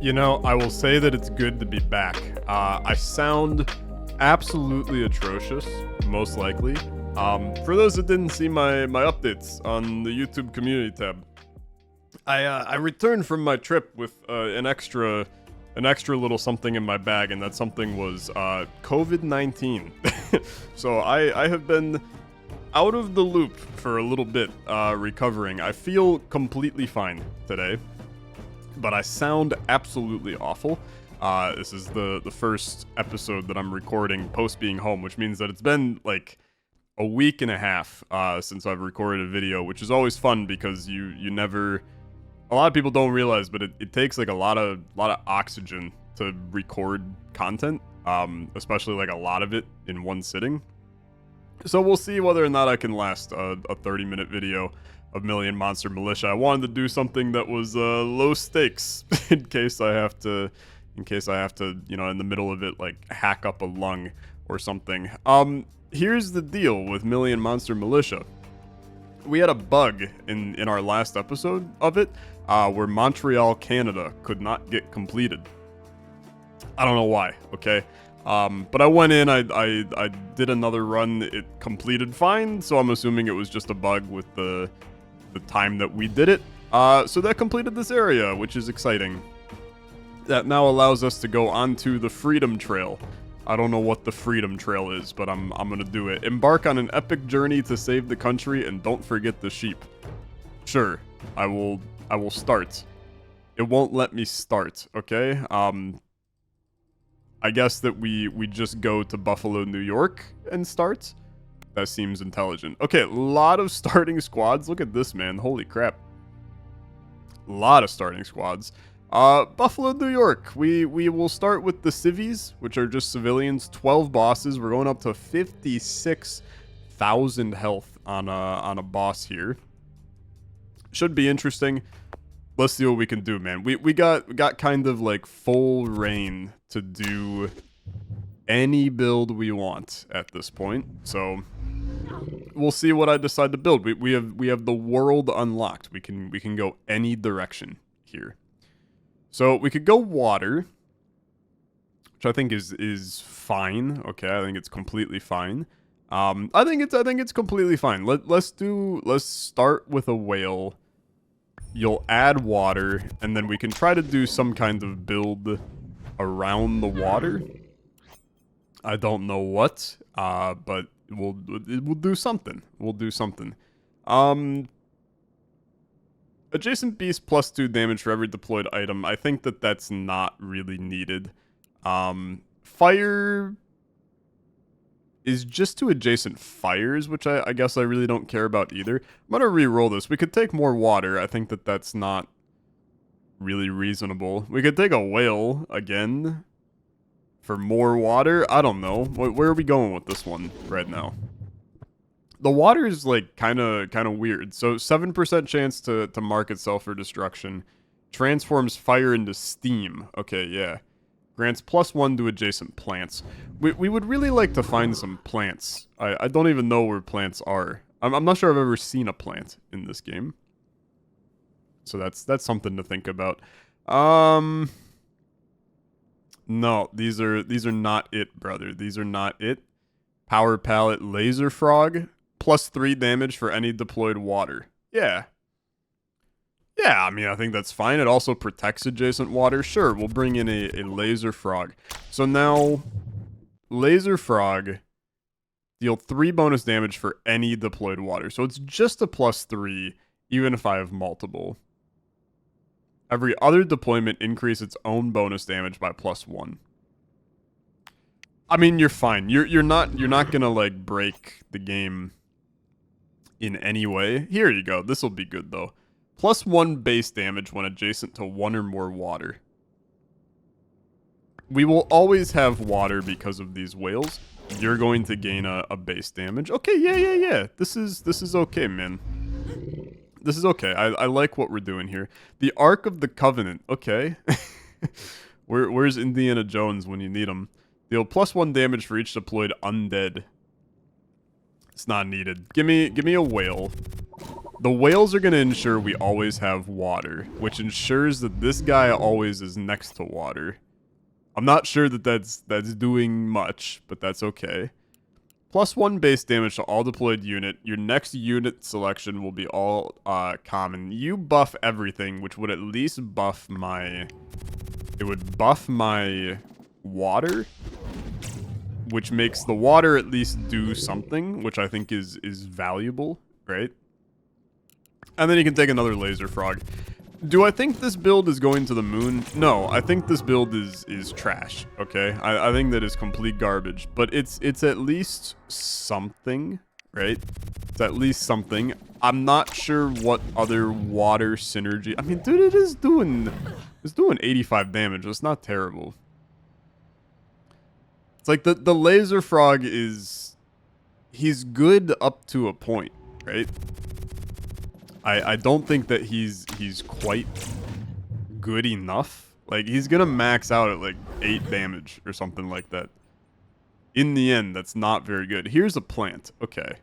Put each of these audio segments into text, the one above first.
You know, I will say that it's good to be back. I sound absolutely atrocious, most likely. For those that didn't see my updates on the YouTube community tab, I returned from my trip with an extra little something in my bag, and that something was COVID-19. So I have been out of the loop for a little bit, recovering. I feel completely fine today, but I sound absolutely awful. This is the first episode that I'm recording post being home, which means that it's been like a week and a half since I've recorded a video, which is always fun because you never. A lot of people don't realize, but it takes like a lot of oxygen to record content, especially like a lot of it in one sitting. So we'll see whether or not I can last a 30-minute video of Million Monster Militia. I wanted to do something that was low stakes in case I have to, you know, in the middle of it, like hack up a lung or something. Here's the deal with Million Monster Militia. We had a bug in our last episode of it, where Montreal, Canada could not get completed. I don't know why, okay? But I went in, I did another run, it completed fine, so I'm assuming it was just a bug with the time that we did it. So that completed this area, which is exciting. That now allows us to go onto the Freedom Trail. I don't know what the Freedom Trail is, but I'm gonna do it. Embark on an epic journey to save the country, and don't forget the sheep. Sure, I will start. It won't let me start, okay? I guess that we just go to Buffalo, New York and start. That seems intelligent. Okay, a lot of starting squads. Look at this, man. Holy crap. A lot of starting squads. Buffalo, New York. We will start with the civvies, which are just civilians. 12 bosses. We're going up to 56,000 health on a boss here. Should be interesting. Let's see what we can do, man. We got kind of like full reign to do any build we want at this point. So we'll see what I decide to build. We have the world unlocked. We can go any direction here. So we could go water, which I think is fine. Okay, I think it's completely fine. I think it's completely fine. Let's start with a whale. You'll add water, and then we can try to do some kind of build around the water. I don't know what, but we'll do something. We'll do something. Adjacent beast plus 2 damage for every deployed item. I think that that's not really needed. Fire is just to adjacent fires, which I guess I really don't care about either. I'm gonna re-roll this. We could take more water. I think that that's not really reasonable. We could take a whale again for more water. I don't know. Where are we going with this one right now? The water is like kind of weird. So 7% chance to mark itself for destruction. Transforms fire into steam. Okay, yeah. Grants +1 to adjacent plants. We would really like to find some plants. I don't even know where plants are. I'm not sure I've ever seen a plant in this game. So that's something to think about. No, these are not it, brother. These are not it. Power pallet laser frog. +3 damage for any deployed water. Yeah. Yeah, I mean, I think that's fine. It also protects adjacent water. Sure, we'll bring in a laser frog. So now, laser frog deal 3 bonus damage for any deployed water. So it's just a +3, even if I have multiple. Every other deployment increase its own bonus damage by +1. I mean, you're fine. You're not gonna like break the game in any way. Here you go. This will be good though. +1 base damage when adjacent to 1 or more water. We will always have water because of these whales. You're going to gain a base damage. Okay, yeah. This is okay, man. This is okay. I like what we're doing here. The Ark of the Covenant. Okay. Where's Indiana Jones when you need him? Deal +1 damage for each deployed undead. It's not needed. Give me a whale. The whales are going to ensure we always have water, which ensures that this guy always is next to water. I'm not sure that that's doing much, but that's okay. +1 base damage to all deployed unit. Your next unit selection will be all common. You buff everything, which would at least buff my... It would buff my water, which makes the water at least do something, which I think is valuable, right? And then you can take another laser frog. Do I think this build is going to the moon? No, I think this build is trash, okay? I think that is complete garbage, but it's at least something, right? It's at least something. I'm not sure what other water synergy... I mean, dude, it's doing 85 damage. That's not terrible. It's like the laser frog is... He's good up to a point, right? I don't think that he's quite good enough. Like, he's gonna max out at like 8 damage or something like that. In the end, that's not very good. Here's a plant. Okay.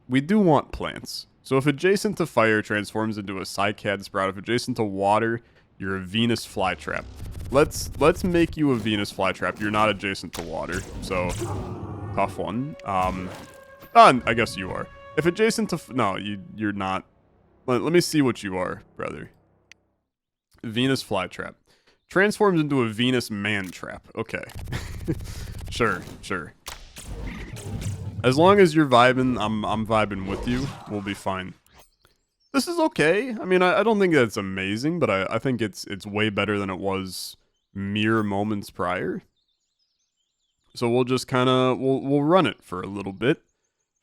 We do want plants. So if adjacent to fire, transforms into a cycad sprout. If adjacent to water, you're a Venus flytrap. Let's make you a Venus flytrap. You're not adjacent to water, so tough one. I guess you are. If adjacent to... No, you're not. Let me see what you are, brother. Venus flytrap. Transforms into a Venus man trap. Okay. Sure. As long as you're vibing, I'm vibing with you. We'll be fine. This is okay. I mean, I don't think that's amazing, but I think it's way better than it was mere moments prior. So we'll just kind of... We'll run it for a little bit.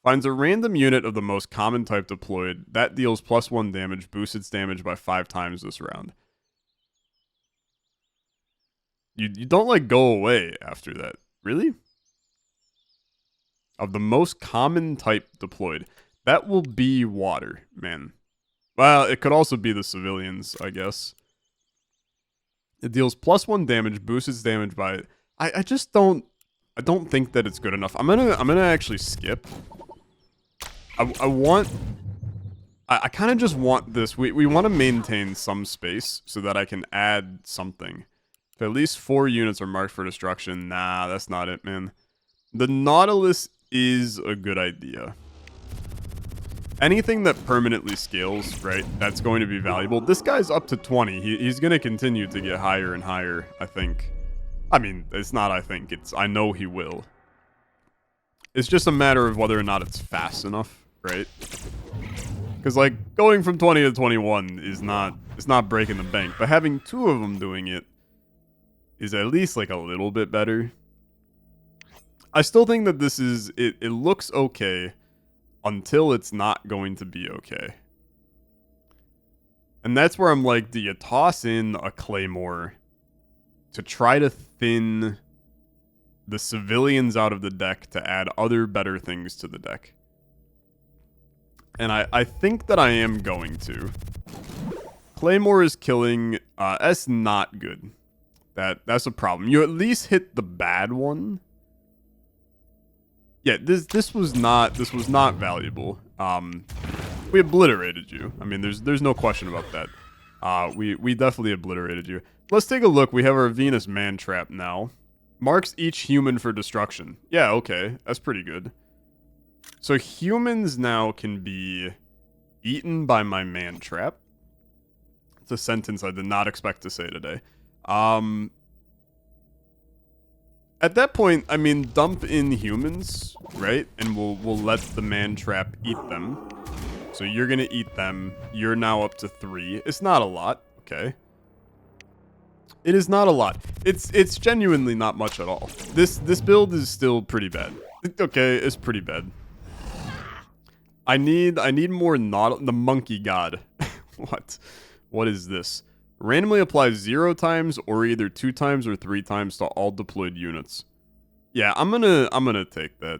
Finds a random unit of the most common type deployed. That deals +1 damage, boosts its damage by 5 times this round. You don't, like, go away after that. Really? Of the most common type deployed. That will be water, man. Well, it could also be the civilians, I guess. It deals +1 damage, boosts its damage by... I just don't... I don't think that it's good enough. I'm gonna actually skip. I kind of just want this. We want to maintain some space so that I can add something. If at least 4 units are marked for destruction, nah, that's not it, man. The Nautilus is a good idea. Anything that permanently scales, right, that's going to be valuable. This guy's up to 20. He's going to continue to get higher and higher, I think. I mean, it's not I think. I know he will. It's just a matter of whether or not it's fast enough. Right? Because, like, going from 20 to 21 is not... It's not breaking the bank. But having 2 of them doing it is at least, like, a little bit better. I still think that this is... It looks okay until it's not going to be okay. And that's where I'm like, do you toss in a Claymore to try to thin the civilians out of the deck to add other better things to the deck? And I think that I am going to. Claymore is killing. That's not good. That's a problem. You at least hit the bad one. Yeah, this was not valuable. We obliterated you. I mean, there's no question about that. We definitely obliterated you. Let's take a look. We have our Venus man trap now. Marks each human for destruction. Yeah, okay. That's pretty good. So humans now can be eaten by my man trap. It's a sentence I did not expect to say today. At that point, I mean, dump in humans, right? And we'll let the man trap eat them. So you're gonna eat them. You're now up to 3. It's not a lot, okay? It is not a lot. It's genuinely not much at all. This build is still pretty bad. Okay, it's pretty bad. I need more the monkey god. What is this? Randomly applies 0 times or either 2 times or 3 times to all deployed units. Yeah, I'm gonna take that.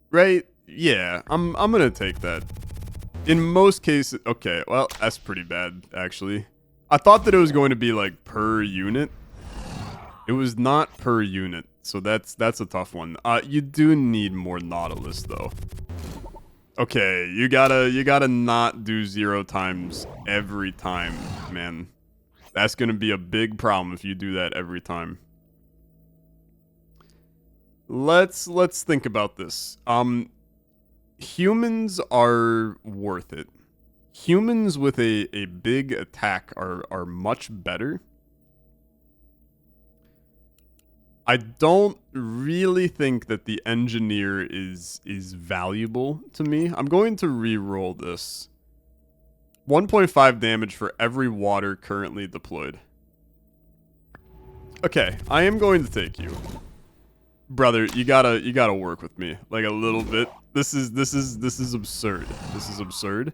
Right? Yeah, I'm gonna take that. In most cases, okay, well, that's pretty bad, actually. I thought that it was going to be, like, per unit. It was not per unit. So that's a tough one. You do need more Nautilus though. Okay, you gotta not do 0 times every time, man. That's gonna be a big problem if you do that every time. Let's think about this. Humans are worth it. Humans with a big attack are much better. I don't really think that the engineer is valuable to me. I'm going to re-roll this. 1.5 damage for every water currently deployed. Okay, I am going to take you. Brother, you gotta work with me like a little bit. This is absurd. This is absurd.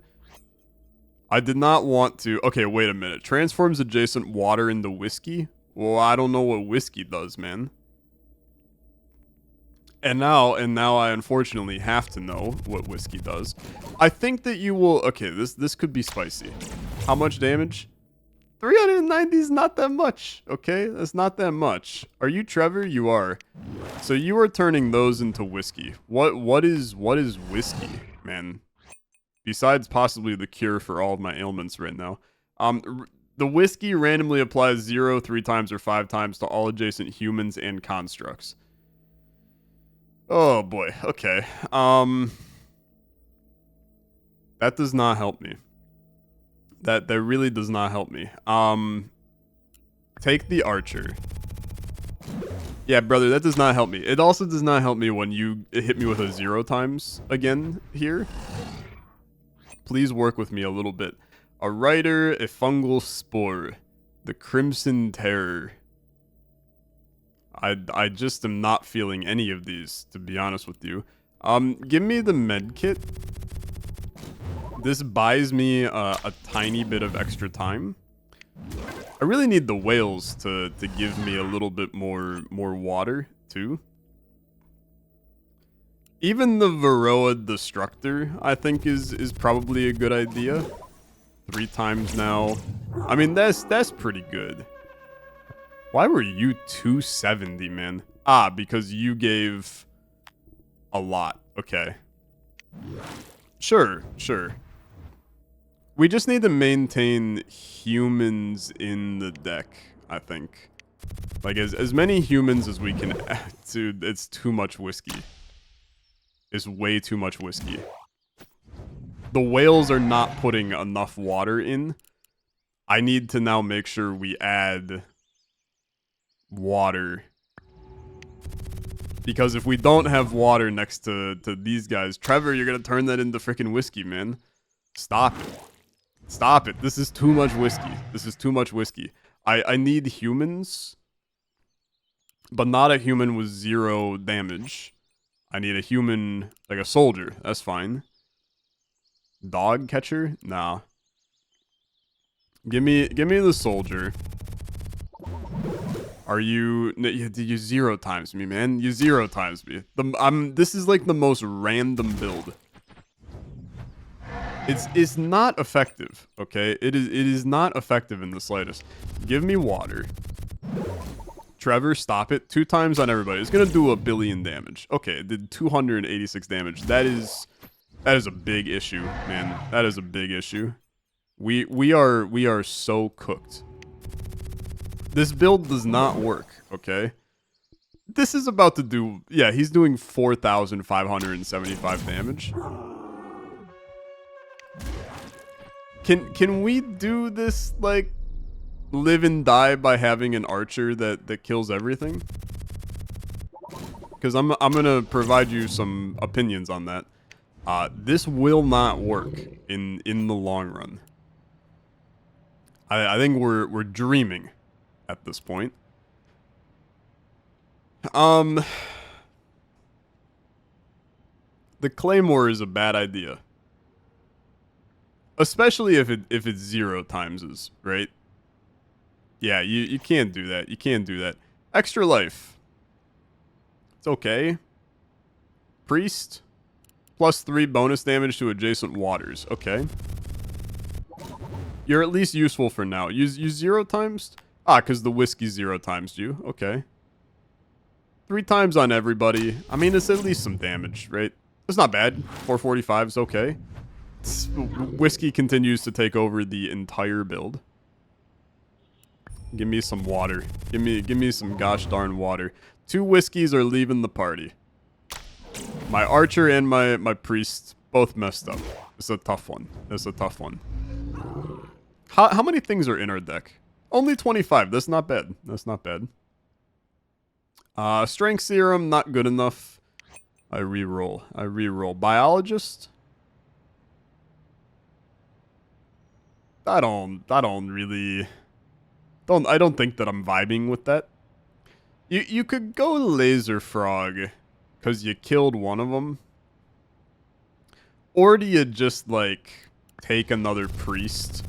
I did not want to. Okay, wait a minute. Transforms adjacent water into whiskey? Well, I don't know what whiskey does, man. And now I unfortunately have to know what whiskey does. I think that you will. Okay, this could be spicy. How much damage? 390 is not that much. Okay, that's not that much. Are you Trevor? You are. So you are turning those into whiskey. What is whiskey, man? Besides possibly the cure for all of my ailments right now. The whiskey randomly applies 0, 3 times, or 5 times to all adjacent humans and constructs. Oh boy, okay. That does not help me. That really does not help me. Take the archer. Yeah, brother, that does not help me. It also does not help me when you hit me with a 0 times again here. Please work with me a little bit. A rider, a fungal spore, the crimson terror. I just am not feeling any of these, to be honest with you. Give me the med kit. This buys me a tiny bit of extra time. I really need the whales to give me a little bit more water, too. Even the Varroa Destructor, I think, is probably a good idea. 3 times now. I mean, that's pretty good. Why were you 270, man? Ah, because you gave a lot. Okay. Sure. We just need to maintain humans in the deck, I think. Like, as many humans as we can... Dude, it's too much whiskey. It's way too much whiskey. The whales are not putting enough water in. I need to now make sure we add water. Because if we don't have water next to these guys... Trevor, you're gonna turn that into freaking whiskey, man. Stop it. Stop it. This is too much whiskey. This is too much whiskey. I need humans. But not a human with 0 damage. I need a human, like a soldier. That's fine. Dog catcher? Nah. Give me the soldier. Are you... You 0 times me, man. You 0 times me. This is like the most random build. It's not effective, okay? It is not effective in the slightest. Give me water. Trevor, stop it. 2 times on everybody. It's gonna do 1 billion damage. Okay, it did 286 damage. That is a big issue, man. That is a big issue. We are so cooked. This build does not work, okay? This is about to do... Yeah, he's doing 4,575 damage. Can we do this, like, live and die by having an archer that kills everything? Because I'm gonna provide you some opinions on that. This will not work in the long run. I think we're dreaming at this point. The claymore is a bad idea. Especially if it's 0 times, right? Yeah, you can't do that. You can't do that. Extra life. It's okay. Priest. +3 bonus damage to adjacent waters. Okay. You're at least useful for now. You 0 times? Ah, because the whiskey 0 times you. Okay. 3 times on everybody. I mean, it's at least some damage, right? It's not bad. 445 is okay. Whiskey continues to take over the entire build. Give me some water. Give me some gosh darn water. 2 whiskeys are leaving the party. My archer and my priest both messed up. It's a tough one. It's a tough one. How many things are in our deck? Only 25. That's not bad. That's not bad. Strength serum, not good enough. I reroll. Biologist. I don't think that I'm vibing with that. You could go laser frog because you killed one of them. Or do you just like take another priest?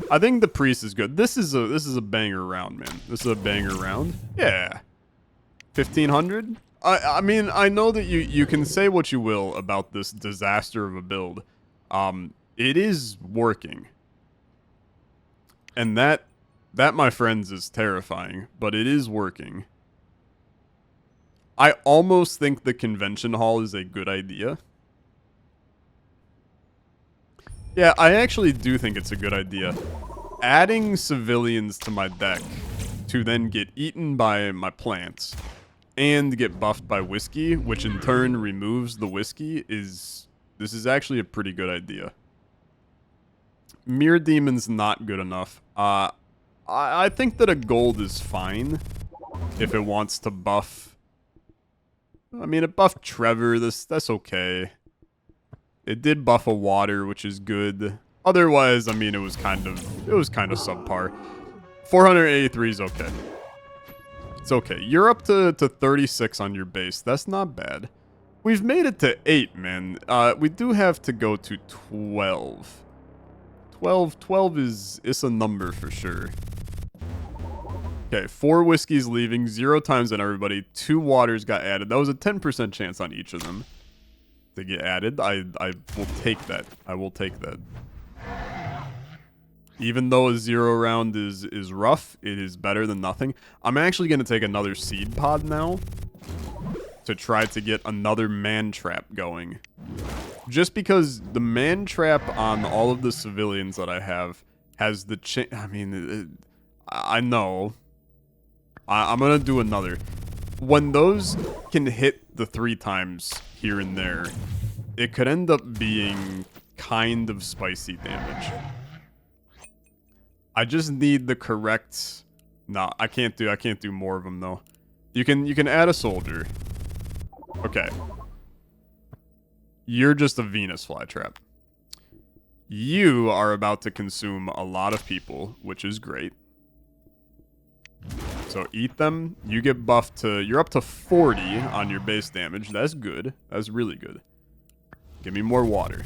I think the priest is good. This is a banger round, man. This is a banger round. Yeah. 1500? I mean, I know that you can say what you will about this disaster of a build. It is working. And that, my friends, is terrifying, but it is working. I almost think the convention hall is a good idea. Yeah, I actually do think it's a good idea. Adding civilians to my deck to then get eaten by my plants and get buffed by whiskey, which in turn removes the whiskey, this is actually a pretty good idea. Mirror Demon's not good enough. I think that a gold is fine if it wants to buff. I mean, it buffed Trevor. That's okay. It did buff a water, which is good. Otherwise, I mean, it was kind of subpar. 483 is okay. It's okay. You're up to 36 on your base. That's not bad. We've made it to 8, man. We do have to go to 12. 12 is a number for sure. Okay, 4 whiskeys leaving, 0 times on everybody. 2 waters got added. That was a 10% chance on each of them to get added. I will take that. I will take that. Even though a 0 round is rough, it is better than nothing. I'm actually going to take another seed pod now to try to get another man trap going. Just because the man trap on all of the civilians that I have has the I mean, I know. I'm going to do another. When those can hit the 3 times here and there, it could end up being kind of spicy damage. I just need the correct... No, I can't do more of them though. You can add a soldier. Okay. You're just a Venus flytrap. You are about to consume a lot of people, which is great. So eat them. You get buffed to... You're up to 40 on your base damage. That's good. That's really good. Give me more water.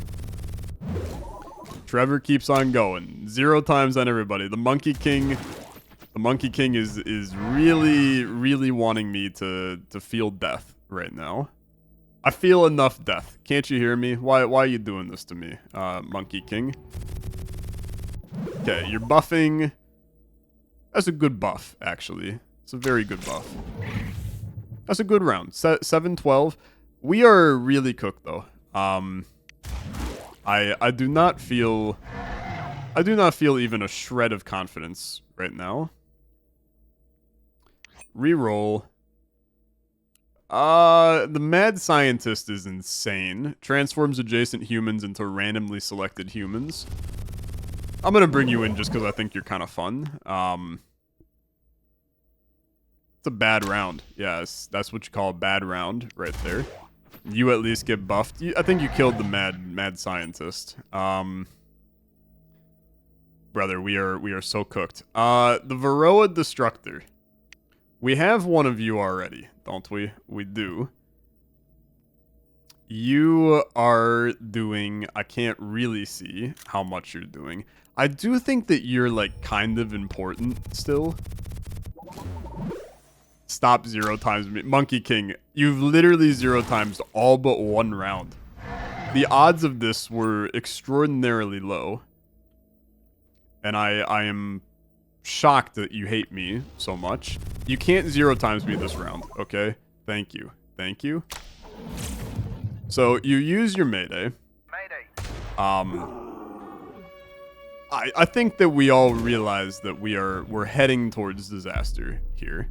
Trevor keeps on going. 0 times on everybody. The Monkey King... The Monkey King is really, really wanting me to feel death right now. I feel enough death. Can't you hear me? Why are you doing this to me, Monkey King? Okay, you're buffing. That's a good buff, actually. It's a very good buff. That's a good round. 7-12. We are really cooked, though. I do not feel even a shred of confidence right now. Reroll. The mad scientist is insane. Transforms adjacent humans into randomly selected humans. I'm gonna bring you in just because I think you're kind of fun. It's a bad round. Yes, that's what you call a bad round right there. You at least get buffed. I think you killed the mad scientist. Brother, we are so cooked. The Varroa Destructor. We have one of you already, don't we? We do. You are doing... I can't really see how much you're doing. I do think that you're, like, kind of important still. Stop 0 times me. Monkey King, you've literally 0 times all but 1 round. The odds of this were extraordinarily low. And I am shocked that you hate me so much. You can't 0 times me this round, okay? Thank you. Thank you. So you use your Mayday. I think that we all realize that we're heading towards disaster here.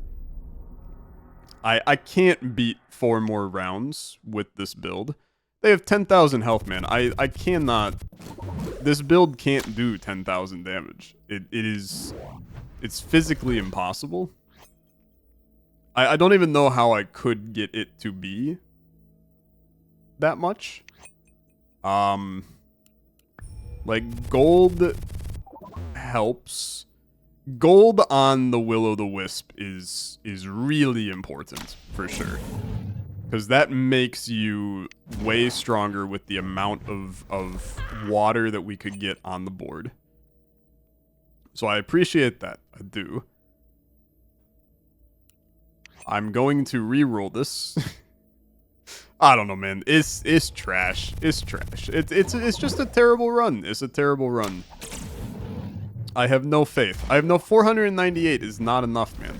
I can't beat 4 more rounds with this build. They have 10,000 health, man. I cannot. This build can't do 10,000 damage. It's physically impossible. I don't even know how I could get it to be that much. Like, gold helps. Gold on the Will-O-the-Wisp is really important, for sure. Because that makes you way stronger with the amount of water that we could get on the board. So I appreciate that. I do. I'm going to re-roll this. I don't know, man. It's trash. It's trash. It's just a terrible run. It's a terrible run. I have no faith. I have no 498 is not enough, man.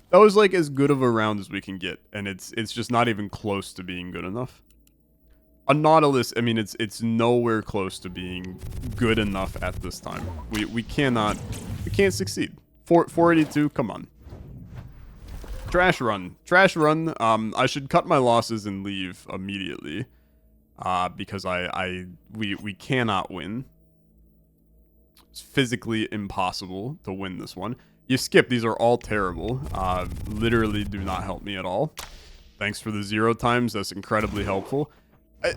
That was like as good of a round as we can get, and it's just not even close to being good enough. A Nautilus, I mean, it's nowhere close to being good enough at this time. We can't succeed. 482, come on. Trash run. Trash run. I should cut my losses and leave immediately. Because we cannot win. It's physically impossible to win this one. You skip. These are all terrible. Literally do not help me at all. Thanks for the 0 times. That's incredibly helpful.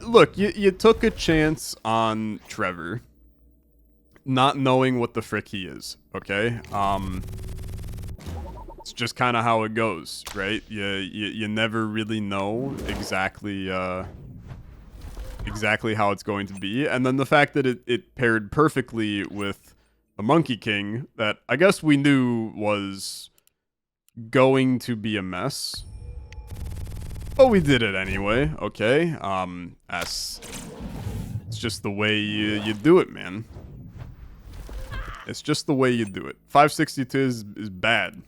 Look, you took a chance on Trevor. Not knowing what the frick he is. Okay? It's just kind of how it goes, right? You never really know exactly exactly how it's going to be. And then the fact that it paired perfectly with the Monkey King that I guess we knew was going to be a mess. But we did it anyway, okay? It's just the way you do it, man. It's just the way you do it. 562 is bad.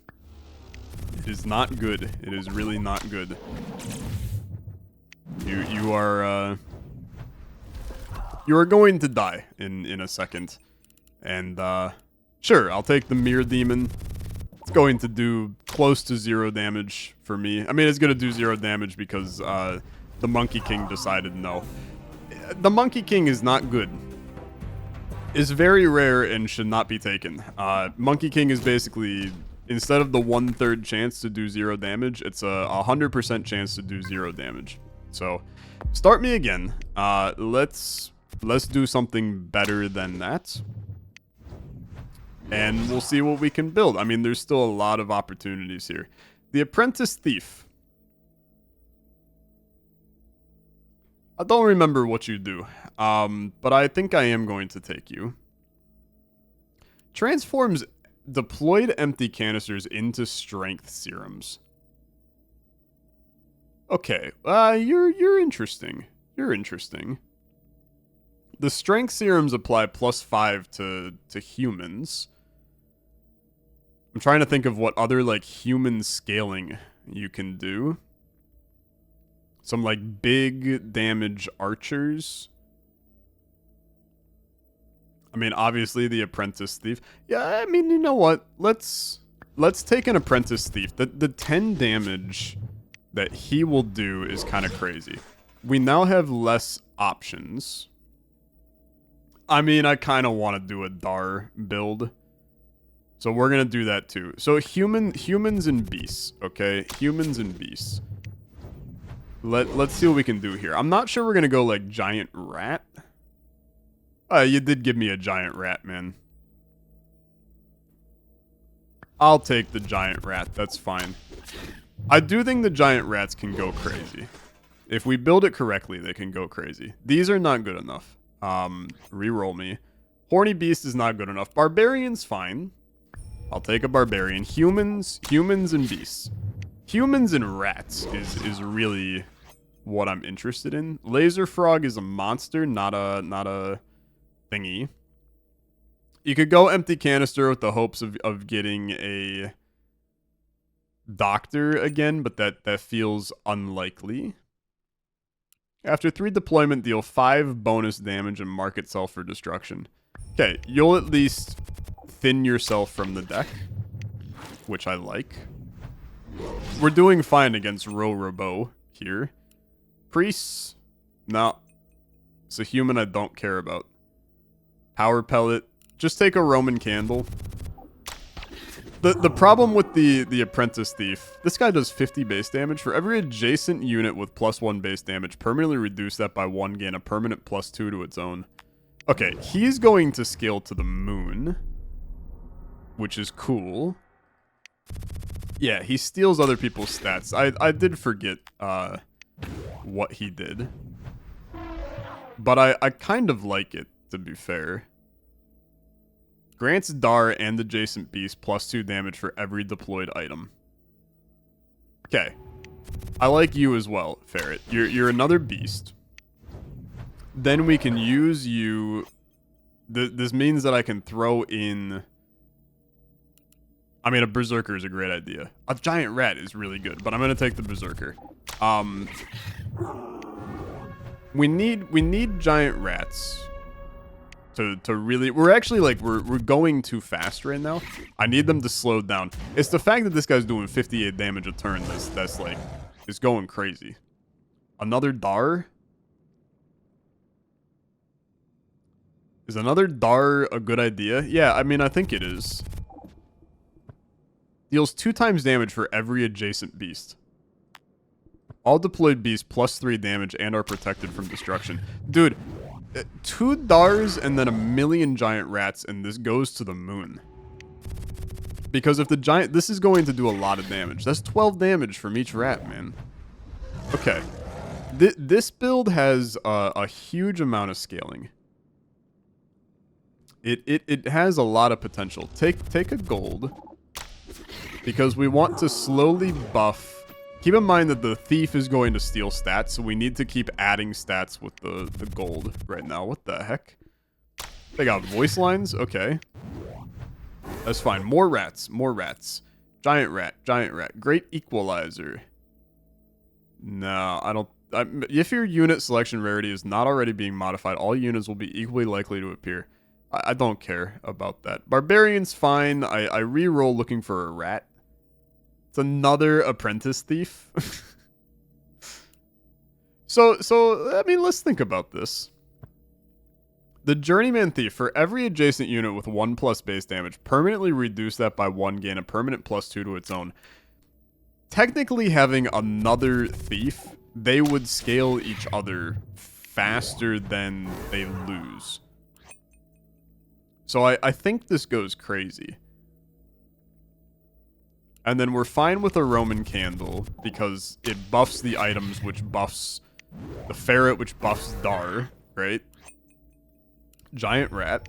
It is not good. It is really not good. You are going to die in a second. And sure, I'll take the Mirror Demon. It's going to do close to 0 damage for me. I mean, it's going to do 0 damage because the Monkey King decided no. The Monkey King is not good. It's very rare and should not be taken. Monkey King is basically, instead of the 1/3 chance to do 0 damage, it's a 100% chance to do 0 damage. So, start me again. Let's do something better than that. And we'll see what we can build. I mean, there's still a lot of opportunities here. The Apprentice Thief. I don't remember what you do. But I think I am going to take you. Transforms deployed empty canisters into strength serums. Okay, you're interesting. You're interesting. The strength serums apply +5 to humans. I'm trying to think of what other like human scaling you can do. Some like big damage archers. I mean, obviously the Apprentice Thief. Yeah, I mean, you know what? Let's take an Apprentice Thief. The 10 damage that he will do is kind of crazy. We now have less options. I mean, I kind of want to do a Dar build. So we're going to do that too. So humans and beasts, okay? Humans and beasts. Let's see what we can do here. I'm not sure we're going to go like giant rat. You did give me a giant rat, man. I'll take the giant rat. That's fine. I do think the giant rats can go crazy. If we build it correctly, they can go crazy. These are not good enough. Reroll me. Horny beast is not good enough. Barbarian's fine. I'll take a barbarian. Humans and beasts. Humans and rats is really what I'm interested in. Laser frog is a monster, not a thingy. You could go empty canister with the hopes of getting a doctor again, but that feels unlikely. After 3 deployment, deal 5 bonus damage and mark itself for destruction. Okay, you'll at least thin yourself from the deck, which I like. We're doing fine against Robo here. Priests? No. It's a human I don't care about. Power pellet. Just take a Roman candle. The problem with the apprentice thief, this guy does 50 base damage. For every adjacent unit with +1 base damage, permanently reduce that by 1, gain a permanent +2 to its own. Okay, he's going to scale to the moon, which is cool. Yeah, he steals other people's stats. I did forget what he did. But I kind of like it, to be fair. Grants Dar and adjacent beast +2 damage for every deployed item. Okay. I like you as well, Ferret. You're another beast. Then we can use you. This means that I can throw in... I mean, a Berserker is a great idea. A Giant Rat is really good, but I'm going to take the Berserker. We need Giant Rats to really... We're actually, like, we're going too fast right now. I need them to slow down. It's the fact that this guy's doing 58 damage a turn that's like, is going crazy. Another Dar? Is another Dar a good idea? Yeah, I mean, I think it is. Deals 2 times damage for every adjacent beast. All deployed beasts +3 damage and are protected from destruction. Dude, 2 Dars and then 1,000,000 giant rats, and this goes to the moon. Because if the giant... This is going to do a lot of damage. That's 12 damage from each rat, man. Okay. This build has a huge amount of scaling. It has a lot of potential. Take a gold. Because we want to slowly buff... Keep in mind that the thief is going to steal stats, so we need to keep adding stats with the gold right now. What the heck? They got voice lines? Okay. That's fine. More rats. More rats. Giant rat. Giant rat. Great equalizer. No, I don't... if your unit selection rarity is not already being modified, all units will be equally likely to appear. I don't care about that. Barbarian's fine. I re-roll looking for a rat. It's another apprentice thief. So, I mean, let's think about this. The Journeyman Thief, for every adjacent unit with 1+ base damage, permanently reduce that by 1, gain a permanent +2 to its own. Technically, having another thief, they would scale each other faster than they lose. So I think this goes crazy. And then we're fine with a Roman candle, because it buffs the items, which buffs the ferret, which buffs Dar, right? Giant rat.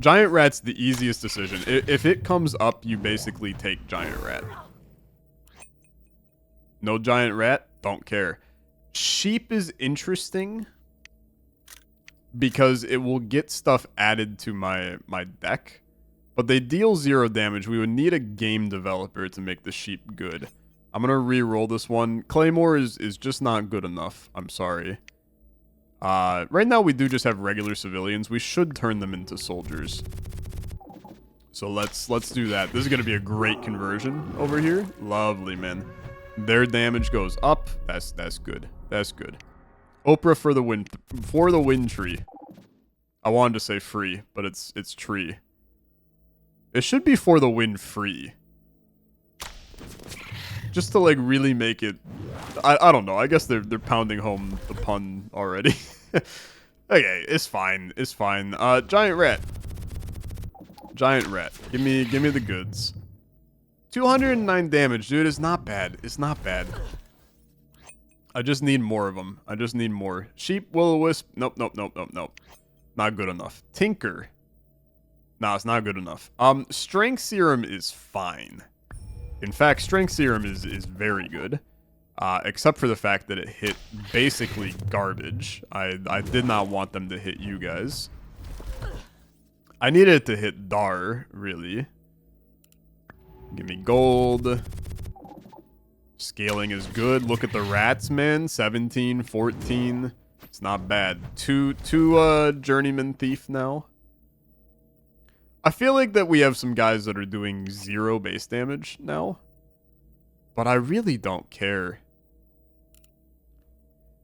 Giant rat's the easiest decision. If it comes up, you basically take giant rat. No giant rat? Don't care. Sheep is interesting because it will get stuff added to my deck. But they deal 0 damage. We would need a game developer to make the sheep good. I'm going to re-roll this one. Claymore is just not good enough. I'm sorry. Right now we do just have regular civilians. We should turn them into soldiers. So let's do that. This is going to be a great conversion over here. Lovely, man. Their damage goes up. That's good. That's good. Oprah for the wind tree. I wanted to say free, but it's tree. It should be for the win free. Just to, like, really make it... I don't know. I guess they're pounding home the pun already. Okay, it's fine. It's fine. Giant rat. Giant rat. Give me the goods. 209 damage, dude. It's not bad. It's not bad. I just need more of them. I just need more. Sheep, will-o-wisp. Nope. Not good enough. Tinker. Nah, it's not good enough. Strength Serum is fine. In fact, Strength Serum is very good. Except for the fact that it hit basically garbage. I did not want them to hit you guys. I needed it to hit Dar, really. Give me gold. Scaling is good. Look at the rats, man. 17, 14. It's not bad. Two journeyman thief now. I feel like that we have some guys that are doing 0 base damage now. But I really don't care.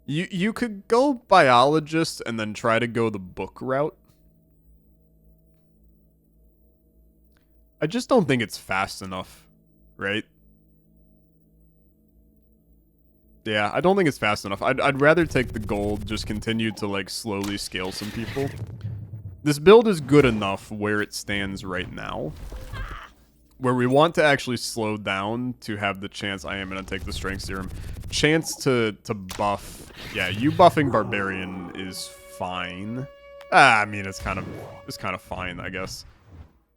You could go biologist and then try to go the book route. I just don't think it's fast enough, right? Yeah, I don't think it's fast enough. I'd rather take the gold, just continue to, like, slowly scale some people. This build is good enough where it stands right now. Where we want to actually slow down to have the chance, I am going to take the strength serum, chance to buff. Yeah, you buffing Barbarian is fine. I mean, it's kind of fine, I guess.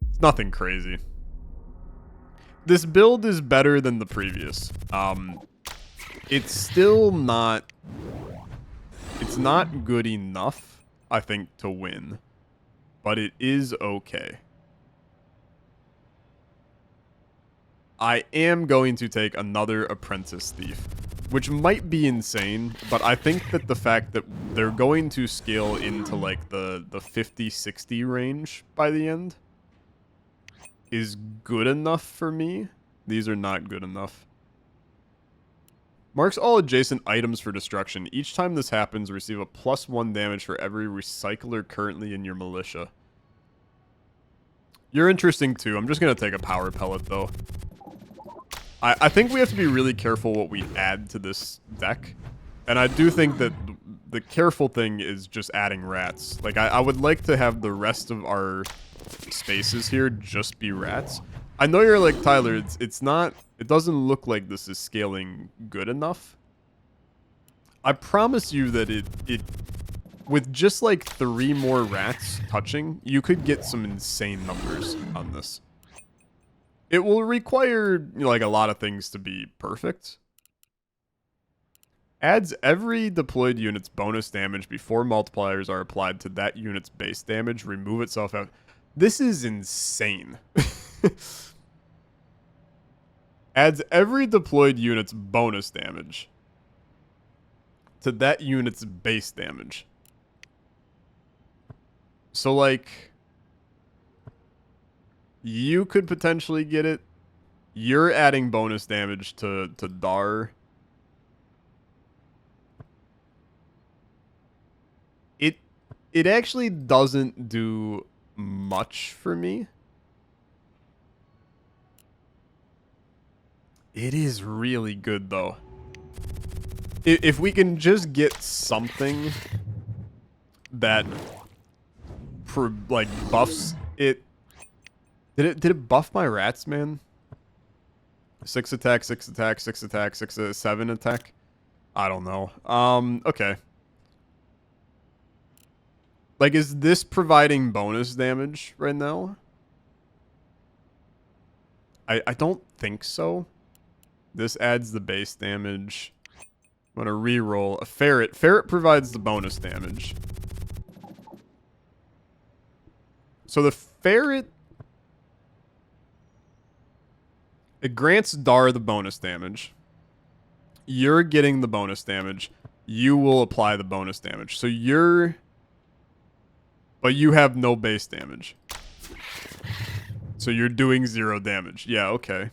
It's nothing crazy. This build is better than the previous. It's still not... It's not good enough, I think, to win. But it is okay. I am going to take another Apprentice Thief, which might be insane, but I think that the fact that they're going to scale into, like, the 50-60 range by the end is good enough for me. These are not good enough. Marks all adjacent items for destruction. Each time this happens, receive a +1 damage for every recycler currently in your militia. You're interesting too. I'm just going to take a power pellet though. I think we have to be really careful what we add to this deck. And I do think that the careful thing is just adding rats. Like, I would like to have the rest of our spaces here just be rats. I know you're like, Tyler, it's not... It doesn't look like this is scaling good enough. I promise you that it with just like 3 more rats touching, you could get some insane numbers on this. It will require, like, a lot of things to be perfect. Adds every deployed unit's bonus damage before multipliers are applied to that unit's base damage. Remove itself out. This is insane. Adds every deployed unit's bonus damage to that unit's base damage. So, like, you could potentially get it. You're adding bonus damage to Dar. It actually doesn't do much for me. It is really good, though. If we can just get something that, like, buffs it. Did it buff my rats, man? 6 attack, 6 attack, 6 attack, 7 attack? I don't know. Okay. Like, is this providing bonus damage right now? I don't think so. This adds the base damage. I'm gonna reroll a ferret. Ferret provides the bonus damage. So the ferret... It grants Dar the bonus damage. You're getting the bonus damage. You will apply the bonus damage. So you're... But you have no base damage. So you're doing 0 damage. Yeah, okay.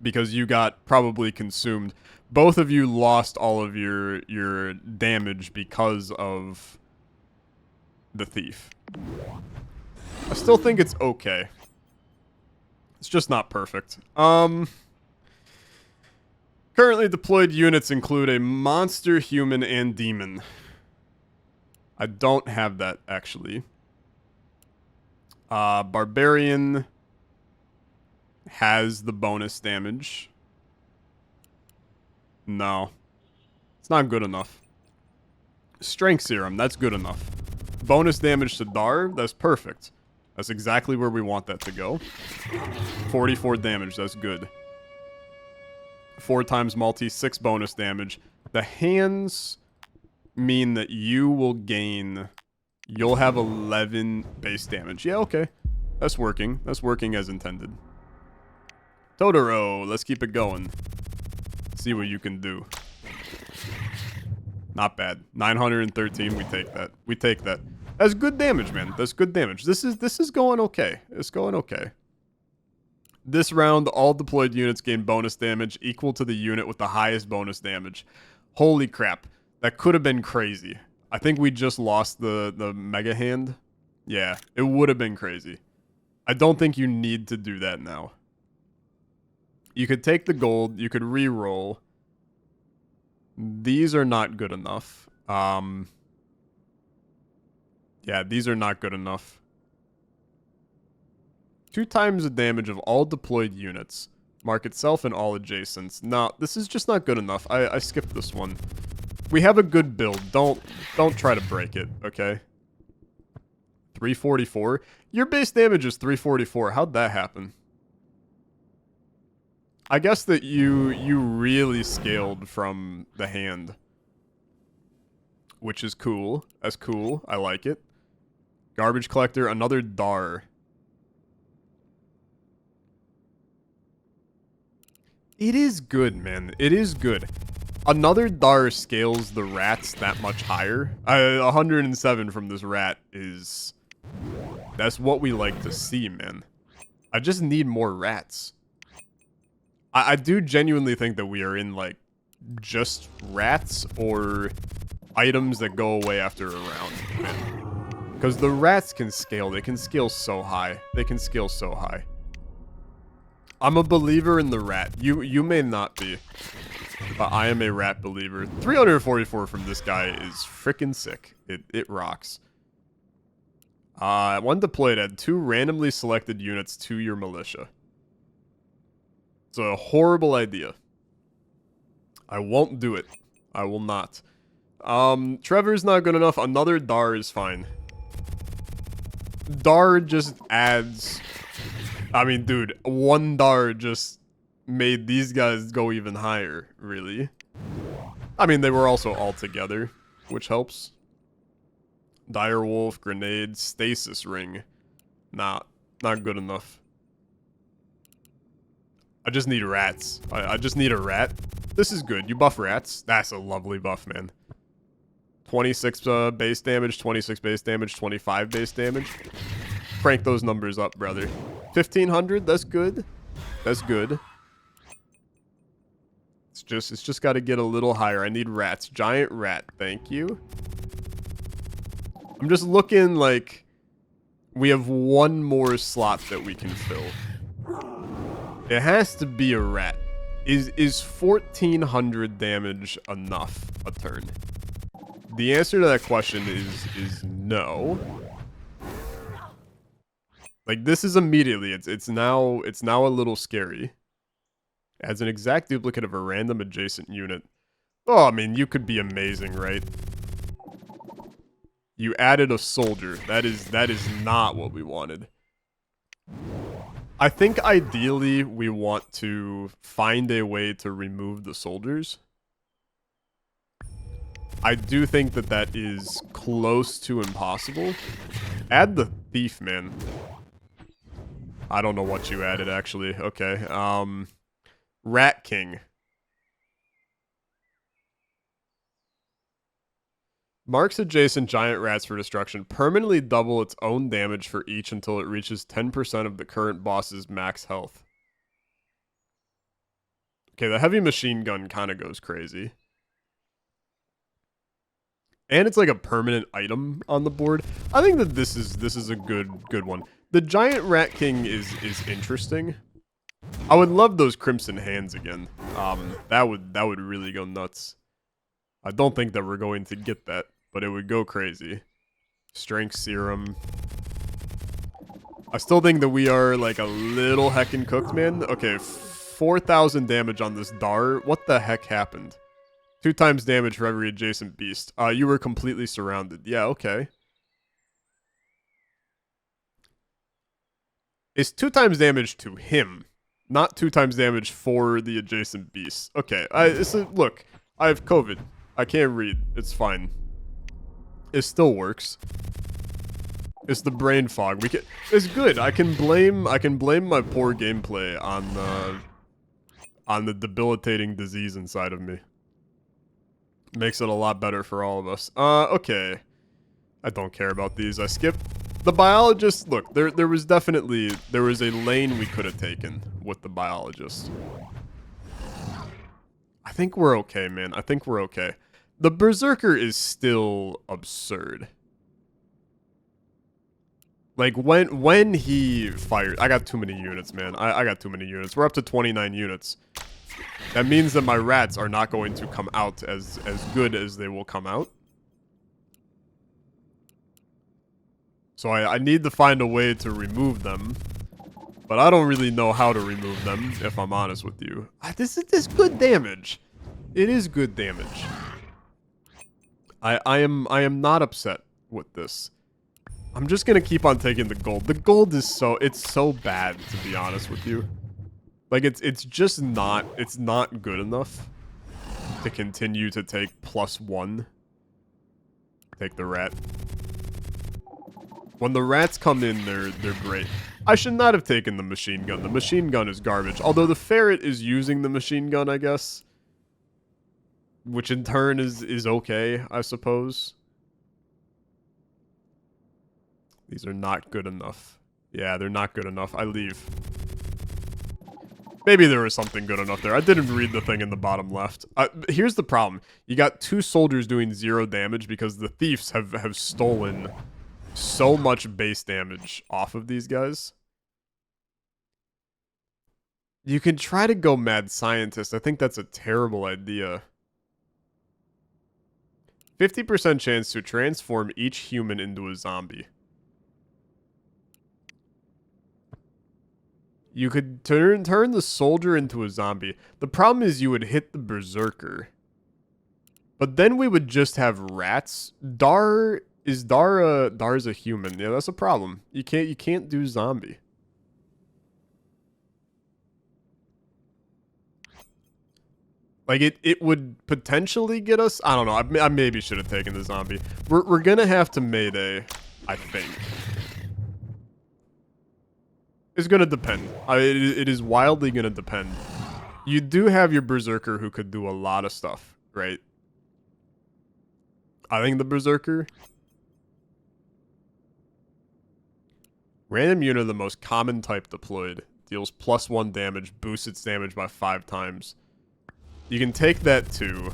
Because you got probably consumed. Both of you lost all of your damage because of the thief. I still think it's okay. It's just not perfect. Currently deployed units include a monster, human, and demon. I don't have that, actually. Barbarian has the bonus damage. No. It's not good enough. Strength serum, that's good enough. Bonus damage to Dar, that's perfect. That's exactly where we want that to go. 44 damage, that's good. 4 times multi, 6 bonus damage. The hands mean that you will gain You'll have 11 base damage. Yeah, okay. That's working. That's working as intended. Totoro, let's keep it going. See what you can do. Not bad. 913, we take that. We take that. That's good damage, man. That's good damage. This is going okay. It's going okay. This round, all deployed units gain bonus damage equal to the unit with the highest bonus damage. Holy crap. That could have been crazy. I think we just lost the mega hand. Yeah, it would have been crazy. I don't think you need to do that now. You could take the gold. You could re-roll. These are not good enough. Yeah, these are not good enough. 2 times the damage of all deployed units. Mark itself and all adjacents. No, this is just not good enough. I skipped this one. We have a good build. Don't try to break it, okay? 344? Your base damage is 344. How'd that happen? I guess that you really scaled from the hand. Which is cool. That's cool. I like it. Garbage collector, another Dar. It is good, man. It is good. Another Dar scales the rats that much higher. 107 from this rat is... That's what we like to see, man. I just need more rats. I do genuinely think that we are in, like, just rats or items that go away after a round, man. Because the rats can scale. They can scale so high. They can scale so high. I'm a believer in the rat. You may not be. But I am a rat believer. 344 from this guy is freaking sick. It rocks. One deployed, add 2 randomly selected units to your militia. It's a horrible idea. I won't do it. I will not. Trevor's not good enough. Another Dar is fine. Dar just adds... I mean, dude, 1 Dar just made these guys go even higher, really. I mean, they were also all together, which helps. Direwolf, grenade, stasis ring. Not good enough. I just need rats. I just need a rat. This is good. You buff rats. That's a lovely buff, man. 26 base damage, 26 base damage, 25 base damage. Crank those numbers up, brother. 1500, that's good. That's good. It's just got to get a little higher. I need rats. Giant rat, thank you. I'm just looking like we have 1 more slot that we can fill. It has to be a rat. Is 1400 damage enough a turn? The answer to that question is no. Like, this is immediately. It's now a little scary. Adds an exact duplicate of a random adjacent unit. Oh, I mean, you could be amazing, right? You added a soldier. That is not what we wanted. I think ideally we want to find a way to remove the soldiers. I do think that is close to impossible. Add the thief, man. I don't know what you added, actually. Okay. Rat King. Marks adjacent giant rats for destruction. Permanently double its own damage for each until it reaches 10% of the current boss's max health. Okay, the heavy machine gun kind of goes crazy. And it's like a permanent item on the board. I think that this is a good one. The giant rat king is interesting. I would love those crimson hands again. That would really go nuts. I don't think that we're going to get that, but it would go crazy. Strength serum. I still think that we are like a little heckin' cooked, man. Okay, 4,000 damage on this Dar. What the heck happened? 2 times damage for every adjacent beast. You were completely surrounded. Yeah, okay. It's 2 times damage to him, not 2 times damage for the adjacent beasts. Okay, look, I have COVID. I can't read. It's fine. It still works. It's the brain fog. It's good. I can blame my poor gameplay on the debilitating disease inside of me. Makes it a lot better for all of us. Okay. I don't care about these. I skipped the biologist. Look, there was a lane we could have taken with the biologist. I think we're okay, man. I think we're okay. The berserker is still absurd. Like, when he fired... I got too many units, man. I got too many units. We're up to 29 units. That means that my rats are not going to come out as good as they will come out. So I need to find a way to remove them. But I don't really know how to remove them, if I'm honest with you. This is good damage. It is good damage. I am not upset with this. I'm just gonna keep on taking the gold. The gold is so bad, to be honest with you. Like, it's just not, it's not good enough to continue to take +1. Take the rat. When the rats come in, they're great. I should not have taken the machine gun. The machine gun is garbage. Although the ferret is using the machine gun, I guess. Which in turn is okay, I suppose. These are not good enough. Yeah, they're not good enough. I leave. Maybe there was something good enough there. I didn't read the thing in the bottom left. Here's the problem. You got 2 soldiers doing 0 damage because the thieves have stolen so much base damage off of these guys. You can try to go mad scientist. I think that's a terrible idea. 50% chance to transform each human into a zombie. You could turn the soldier into a zombie. The problem is you would hit the berserker. But then we would just have rats. Dar's a human. Yeah, that's a problem. You can't do zombie. Like, it would potentially get us. I don't know. I maybe should have taken the zombie. We're gonna have to Mayday, I think. It's gonna depend. It is wildly gonna depend. You do have your berserker who could do a lot of stuff, right? I think the berserker. Random unit, the most common type deployed, deals +1 damage, boosts its damage by 5 times. You can take that too.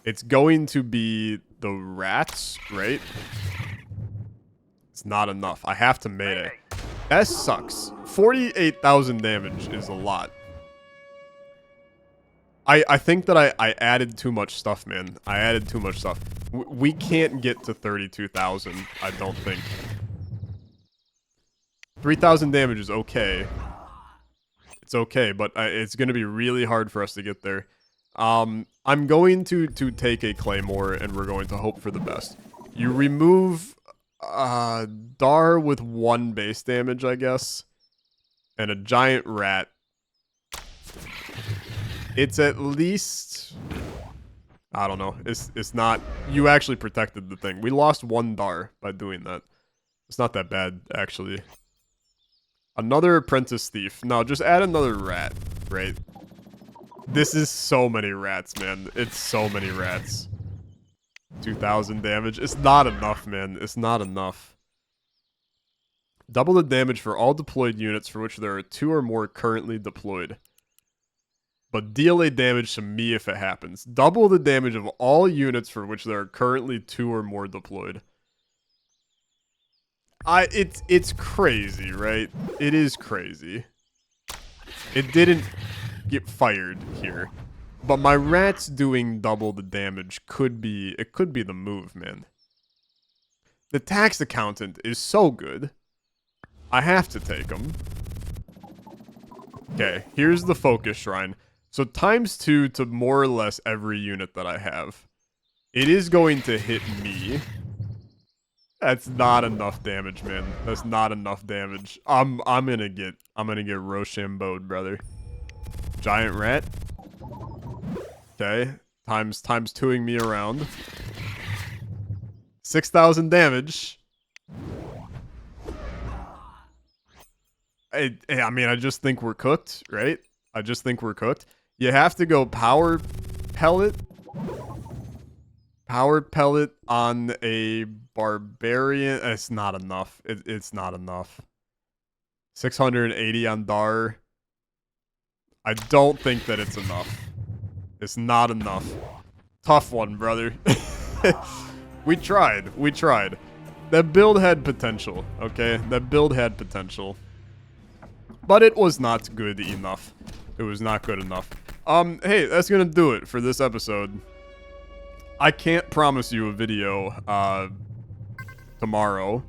It's going to be the rats, right? It's not enough. I have to Mayday. That sucks. 48,000 damage is a lot. I think that I added too much stuff, man. I added too much stuff. We can't get to 32,000, I don't think. 3,000 damage is okay. It's okay, but it's going to be really hard for us to get there. I'm going to take a claymore, and we're going to hope for the best. You remove Dar with 1 base damage, I guess, and a giant rat. It's at least, I don't know. It's not. You actually protected the thing. We lost 1 Dar by doing that. It's not that bad, actually. Another apprentice thief. No, just add another rat, right? This is so many rats, man. It's so many rats. 2,000 damage. It's not enough, man. It's not enough. Double the damage for all deployed units for which there are 2 or more currently deployed. But deal a damage to me if it happens. Double the damage of all units for which there are currently 2 or more deployed. It's crazy, right? It is crazy. It didn't get fired here. But my rats doing double the damage could be the move, man. The tax accountant is so good. I have to take him. Okay, here's the focus shrine. So ×2 to more or less every unit that I have. It is going to hit me. That's not enough damage, man. That's not enough damage. I'm gonna get Rochambeau'd, brother. Giant rat. Okay. Times 2ing me around. 6,000 damage. I mean, I just think we're cooked, right? I just think we're cooked. You have to go power pellet. Power pellet on a barbarian. It's not enough. It's not enough. 680 on Dar. I don't think that it's enough. It's not enough. Tough one, brother. We tried. We tried. That build had potential, okay? That build had potential. But it was not good enough. It was not good enough. Hey, that's gonna do it for this episode. I can't promise you a video, tomorrow.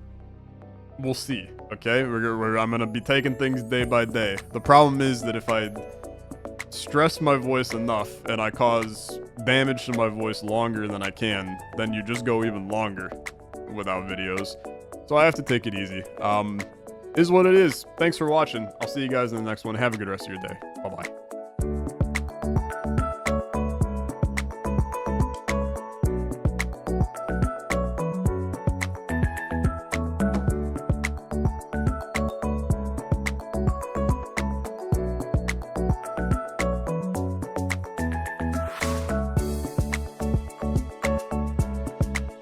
We'll see, okay? I'm gonna be taking things day by day. The problem is that if I stress my voice enough and I cause damage to my voice longer than I can, then you just go even longer without videos. So I have to take it easy. Is what it is. Thanks for watching. I'll see you guys in the next one. Have a good rest of your day. Bye-bye.